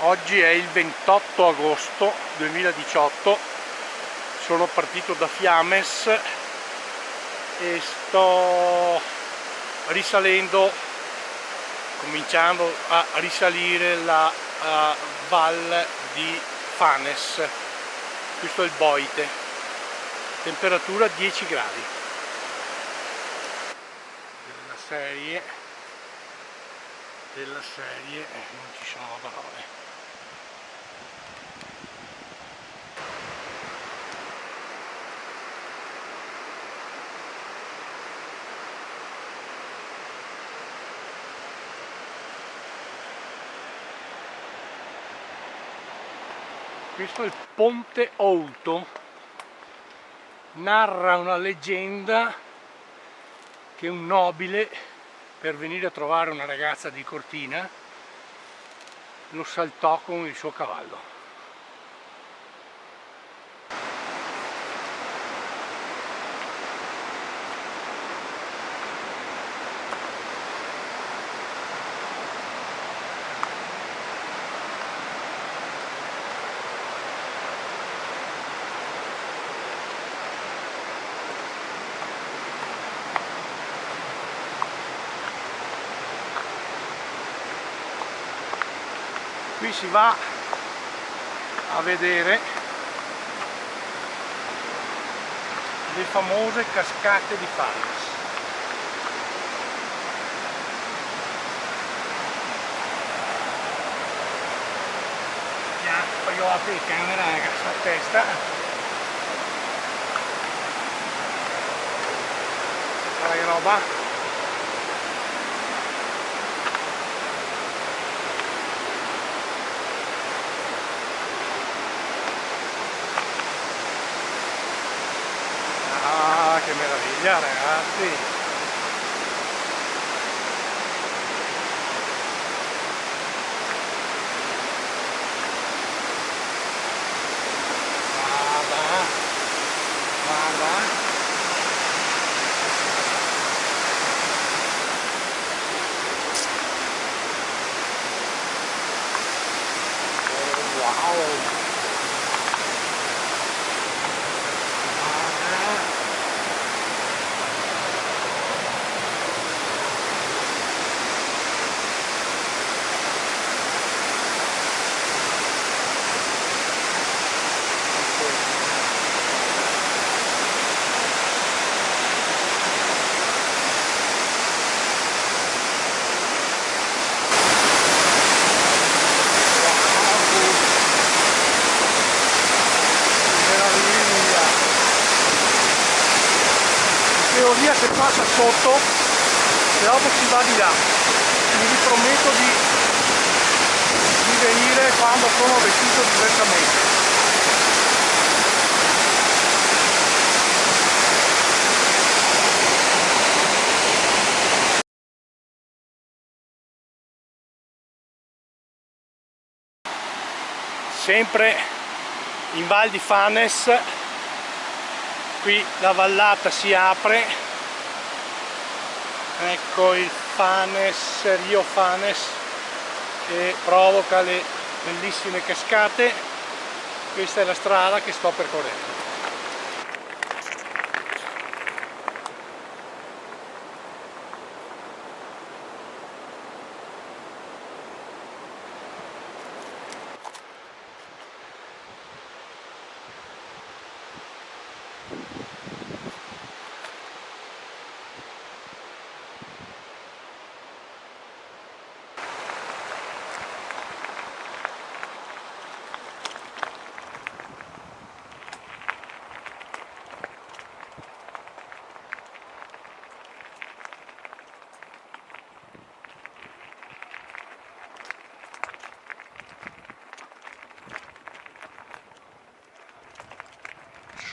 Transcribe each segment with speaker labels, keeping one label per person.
Speaker 1: Oggi è il 28 agosto 2018, sono partito da Fiames e sto risalendo, cominciando a risalire la Val di Fanes. Questo è il Boite, temperatura 10 gradi. Della serie non ci sono parole. Questo è il Ponte Outo, narra una leggenda che un nobile, per venire a trovare una ragazza di Cortina, lo saltò con il suo cavallo. Qui si va a vedere le famose cascate di Fanes. Poi ho la telecamera a testa. Guarda che roba. Che meraviglia, ragazzi! Guarda! Wow! Teoria che passa sotto e dopo si va di là. Vi prometto di venire quando sono vestito diversamente. Sempre in Val di Fanes. Qui la vallata si apre, ecco il Fanes, Rio Fanes, che provoca le bellissime cascate. Questa è la strada che sto percorrendo.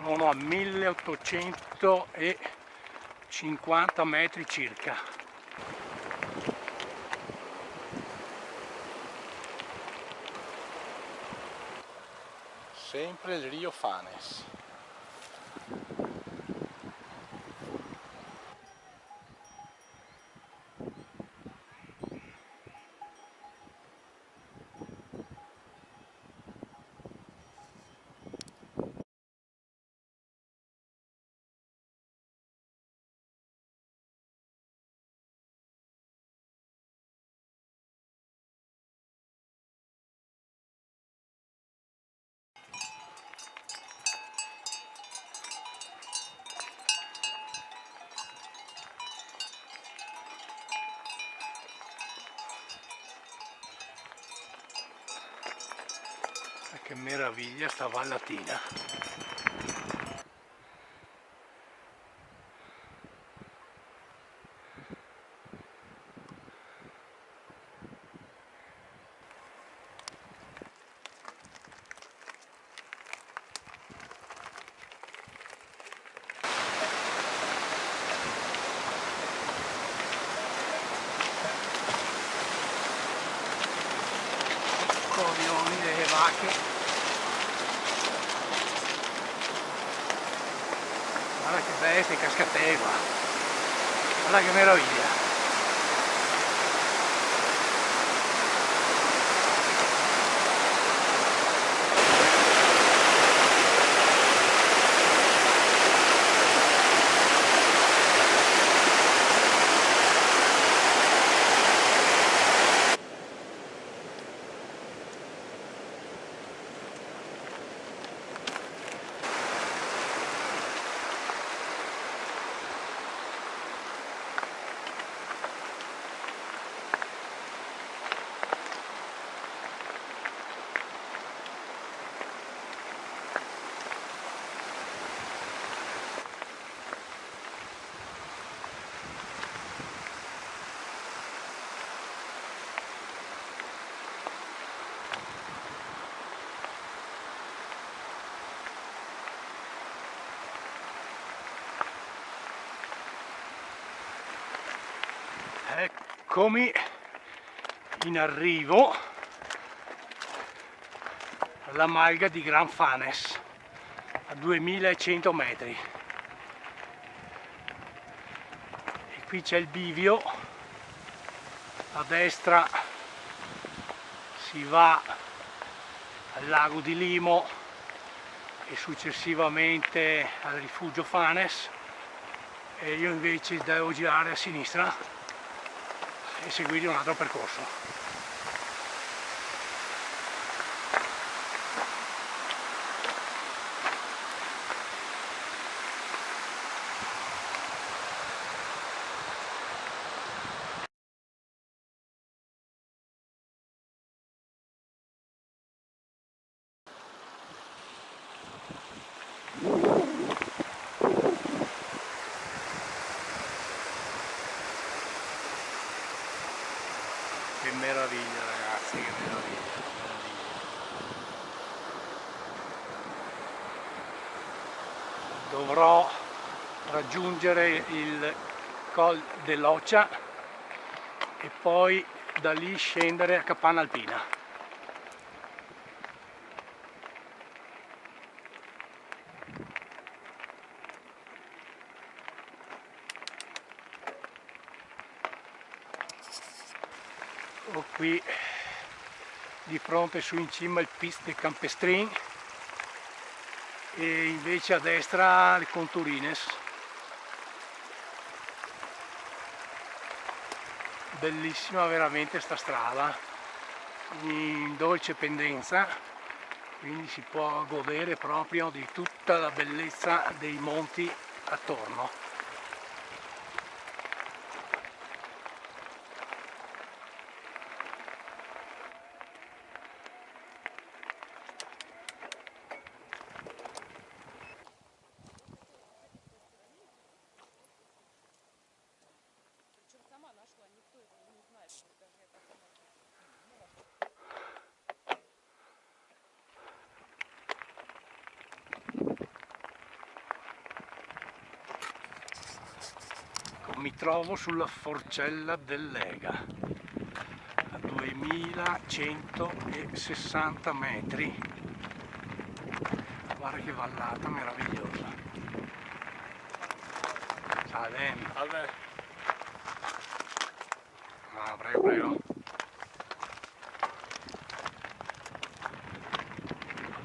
Speaker 1: Sono a 1850 metri circa. Sempre il Rio Fanes. Che meraviglia sta vallatina. Coglioni delle vacche. Guarda che bestie, cascatelle qua. Guarda che meraviglia. Eccomi in arrivo alla malga di Gran Fanes a 2100 metri e qui c'è il bivio. A destra si va al lago di Limo e successivamente al rifugio Fanes, e io invece devo girare a sinistra e seguire un altro percorso. Che meraviglia ragazzi, che meraviglia, Dovrò raggiungere il Col dell'Occia e poi da lì scendere a Capanna Alpina. Ho qui di fronte su in cima il Piz de Campestrin e invece a destra le Conturines. Bellissima veramente sta strada, in dolce pendenza, quindi si può godere proprio di tutta la bellezza dei monti attorno. Mi trovo sulla Forcella dell'Ega a 2160 metri. Guarda che vallata meravigliosa. Salve.
Speaker 2: Salve.
Speaker 1: Ah, prego, prego.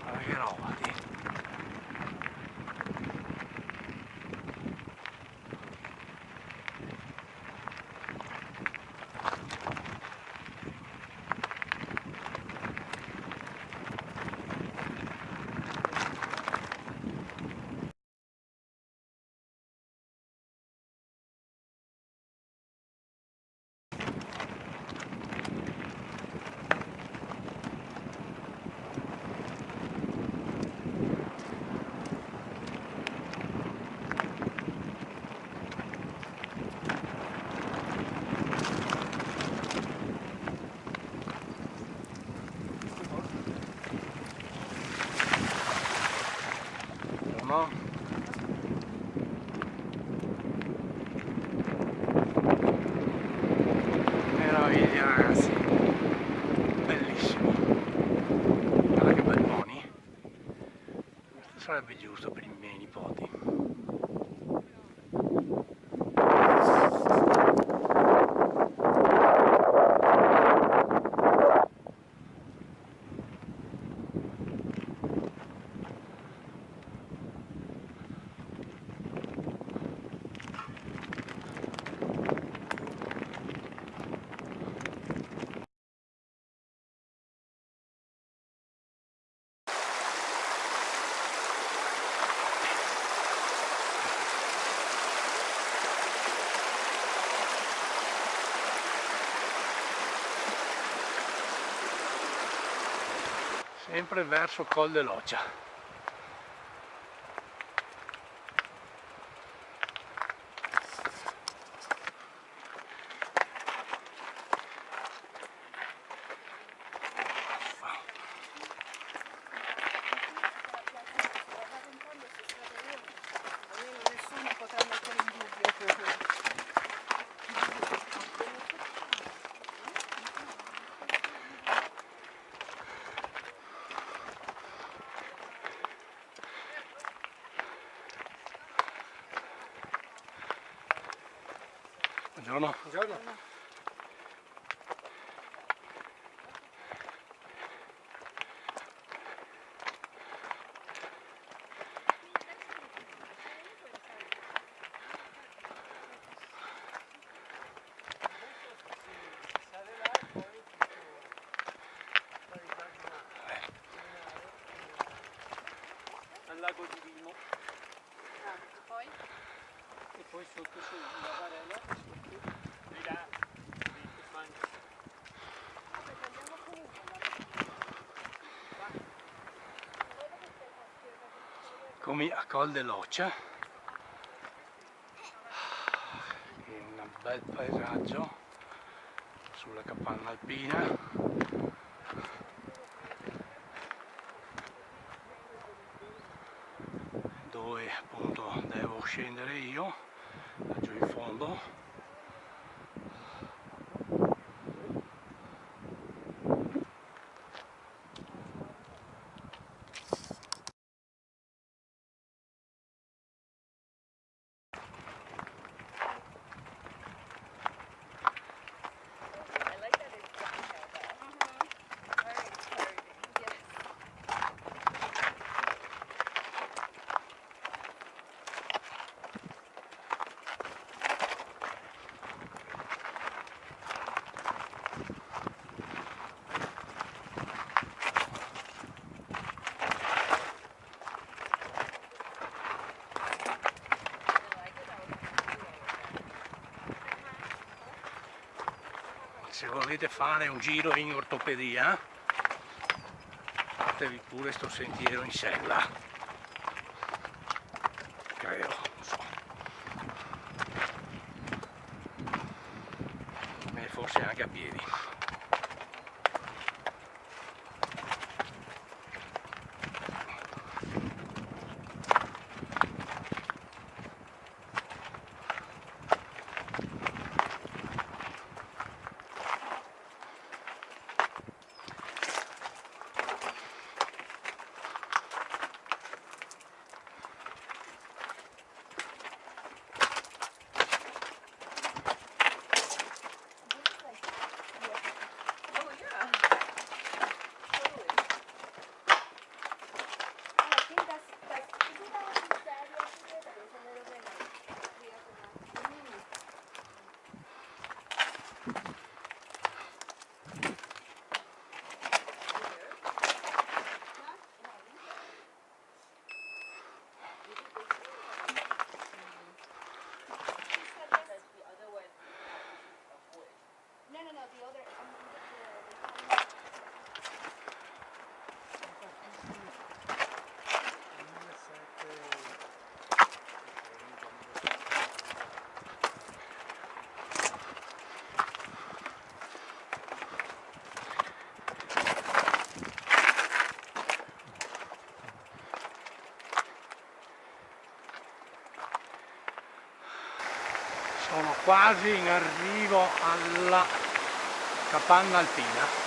Speaker 1: Guarda che roba, ti. no? Meraviglia ragazzi, bellissimo. Guarda che bel pony. Questo sarebbe giusto per i miei nipoti. Sempre verso Col de Loccia. Buongiorno.
Speaker 2: Buongiorno. Al lago di Vimo. E poi sotto c'è la Varela.
Speaker 1: Come a Col de Loccia, un bel paesaggio sulla capanna alpina, dove appunto devo scendere io, laggiù in fondo. Se volete fare un giro in ortopedia, fatevi pure sto sentiero in sella, credo, non so, e forse anche a piedi. Sono quasi in arrivo alla capanna alpina.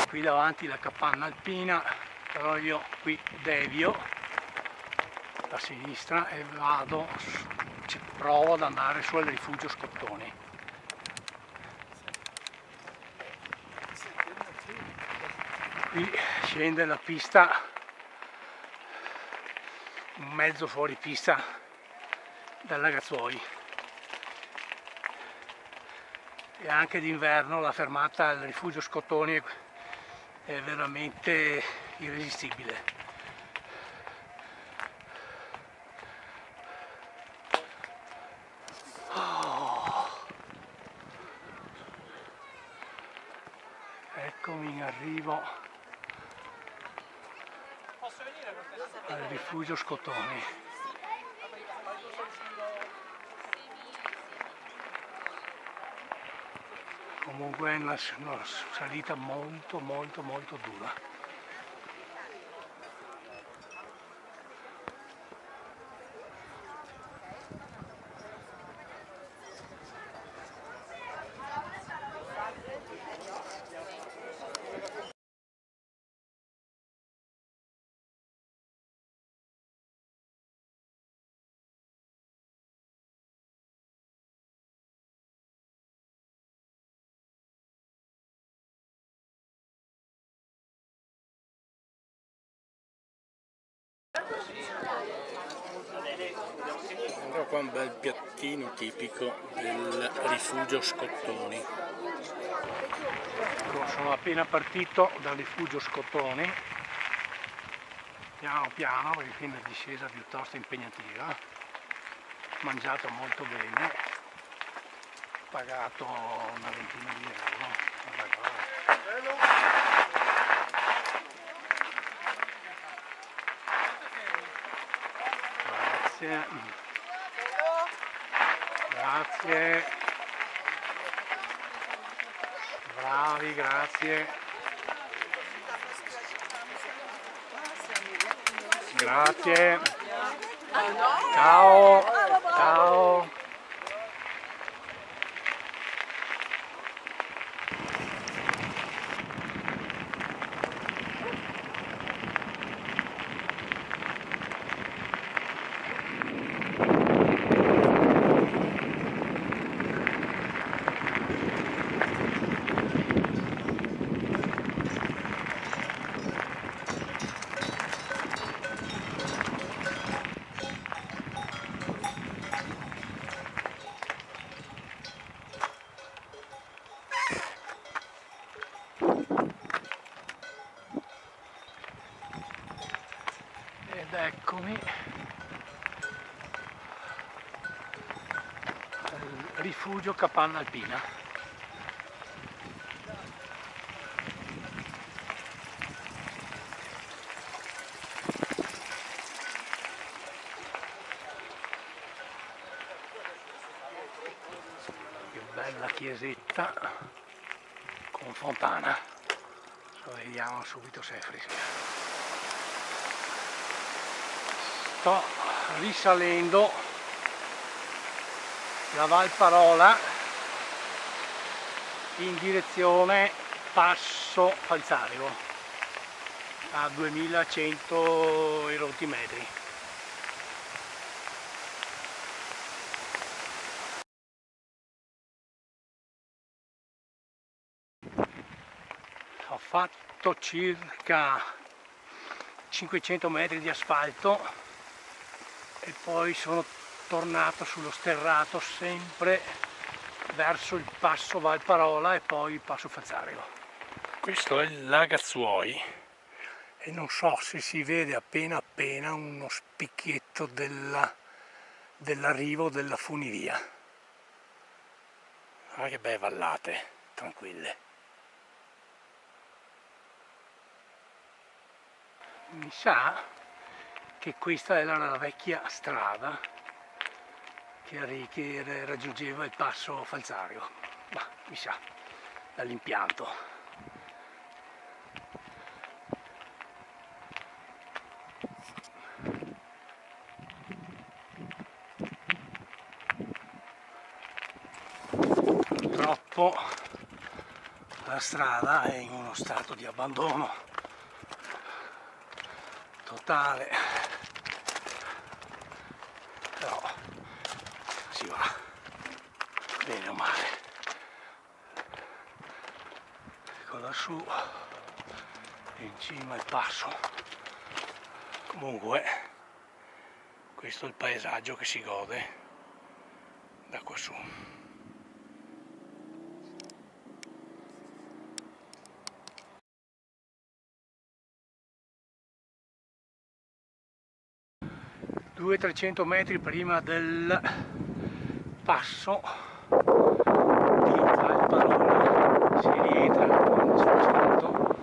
Speaker 1: Qui davanti la capanna alpina, però io qui devio a sinistra e vado, provo ad andare su al rifugio Scottoni. Qui scende la pista, un mezzo fuori pista dal Lagazzuoi, e anche d'inverno la fermata al rifugio Scottoni è veramente irresistibile. Eccomi in arrivo al rifugio Scottoni. Comunque è una salita molto dura. Ecco qua un bel piattino tipico del rifugio Scottoni. Ecco, sono appena partito dal rifugio Scottoni, piano piano, perché qui è una discesa piuttosto impegnativa, mangiato molto bene, pagato una ventina di euro. Grazie. Grazie. Bravi, grazie. Grazie. Ciao. Ciao. Ed eccomi al rifugio Capanna Alpina. Che bella chiesetta con fontana. Adesso vediamo subito se è fresca. Sto risalendo la Valparola in direzione Passo Falzario a 2100 e rotti metri. Ho fatto circa 500 metri di asfalto e poi sono tornato sullo sterrato sempre verso il passo Valparola e poi il passo Falzario. Questo è il Lagazzuoi e non so se si vede appena uno spicchietto dell'arrivo della funivia. Ah, che belle vallate, tranquille. Mi sa che questa era la vecchia strada che raggiungeva il passo Falzario, ma mi sa. dall'impianto. Purtroppo la strada è in uno stato di abbandono totale, però si va bene o male. Ecco lassù in cima il passo. Comunque questo è il paesaggio che si gode da quassù. Due 300 metri prima del passo di Valparona si rientra con spostamento.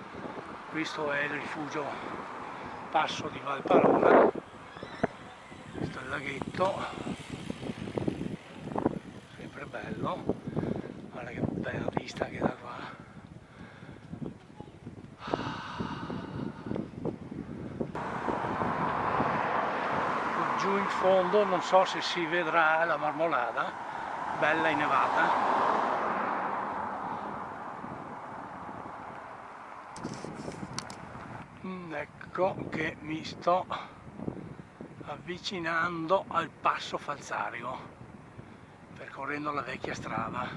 Speaker 1: Questo è il rifugio passo di Valparona, questo è il laghetto, sempre bello, guarda che bella vista che da qua. Giù in fondo non so se si vedrà la Marmolada, bella innevata. Ecco che mi sto avvicinando al passo Falzarico, percorrendo la vecchia strada.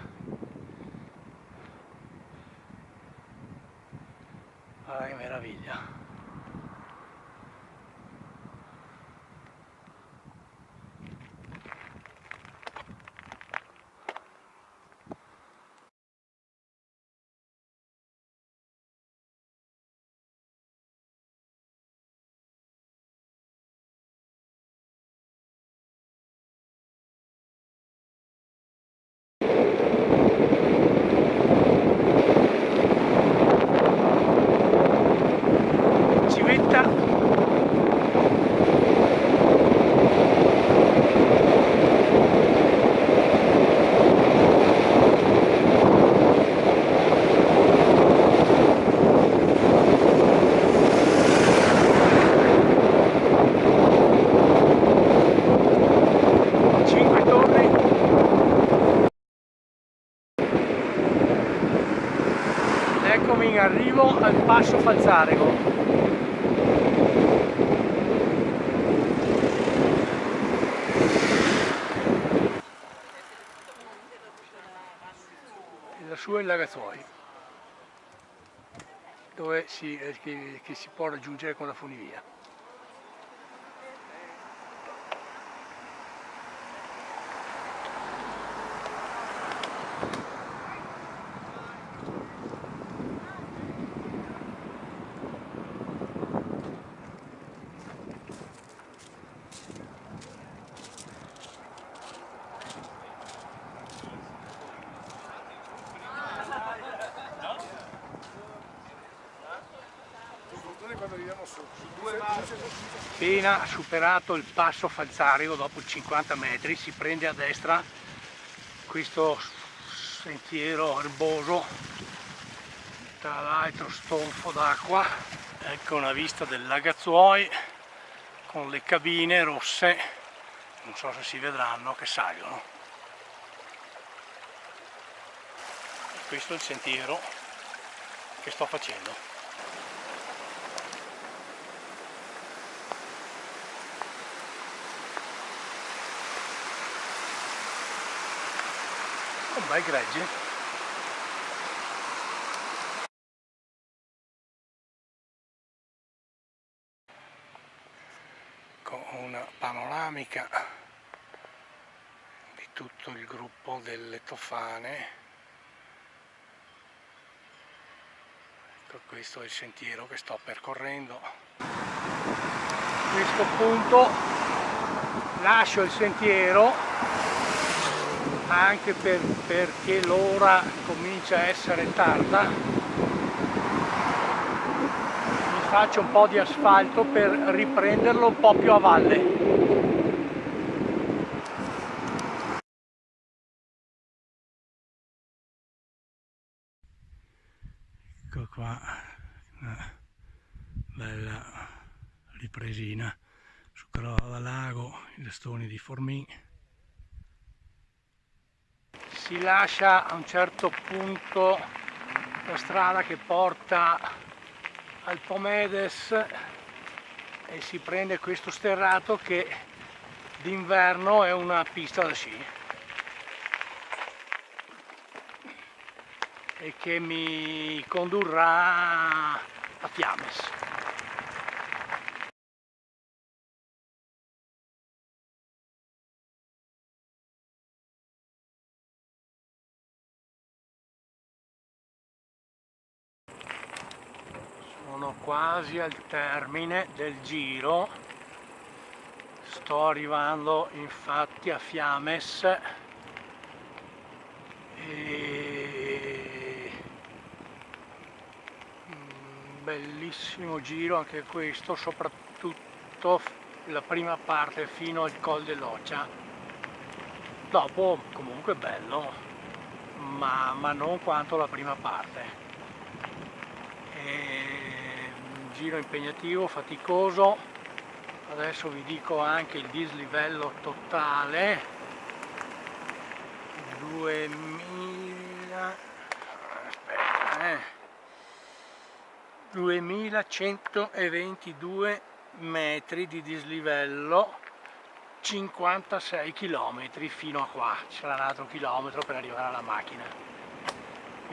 Speaker 1: Guarda che meraviglia! Eccomi in arrivo al passo Falzarico. E lassù è il Lagazzuoi, dove che si può raggiungere con la funivia. Appena superato il passo Falzarico, dopo i 50 metri, si prende a destra questo sentiero erboso, tra l'altro stonfo d'acqua. Ecco una vista del Lagazzuoi con le cabine rosse, non so se si vedranno, che salgono. E questo è il sentiero che sto facendo. Un bel gregge. Con una panoramica di tutto il gruppo delle Tofane. Ecco, questo è il sentiero che sto percorrendo. A questo punto lascio il sentiero anche perché l'ora comincia a essere tarda. Mi faccio un po' di asfalto per riprenderlo un po' più a valle. qua una bella ripresina su Carrara Lago, i lestoni di Formin. Si lascia a un certo punto la strada che porta al Pomedes e si prende questo sterrato che d'inverno è una pista da sci e che mi condurrà a Fiames. Sono quasi al termine del giro, sto arrivando infatti a Fiames e bellissimo giro anche questo, soprattutto la prima parte fino al Col dell'Occia. Dopo comunque bello, ma non quanto la prima parte. Un giro impegnativo, faticoso. Adesso vi dico anche il dislivello totale: 2122 metri di dislivello, 56 km fino a qua, ci sarà un altro chilometro per arrivare alla macchina.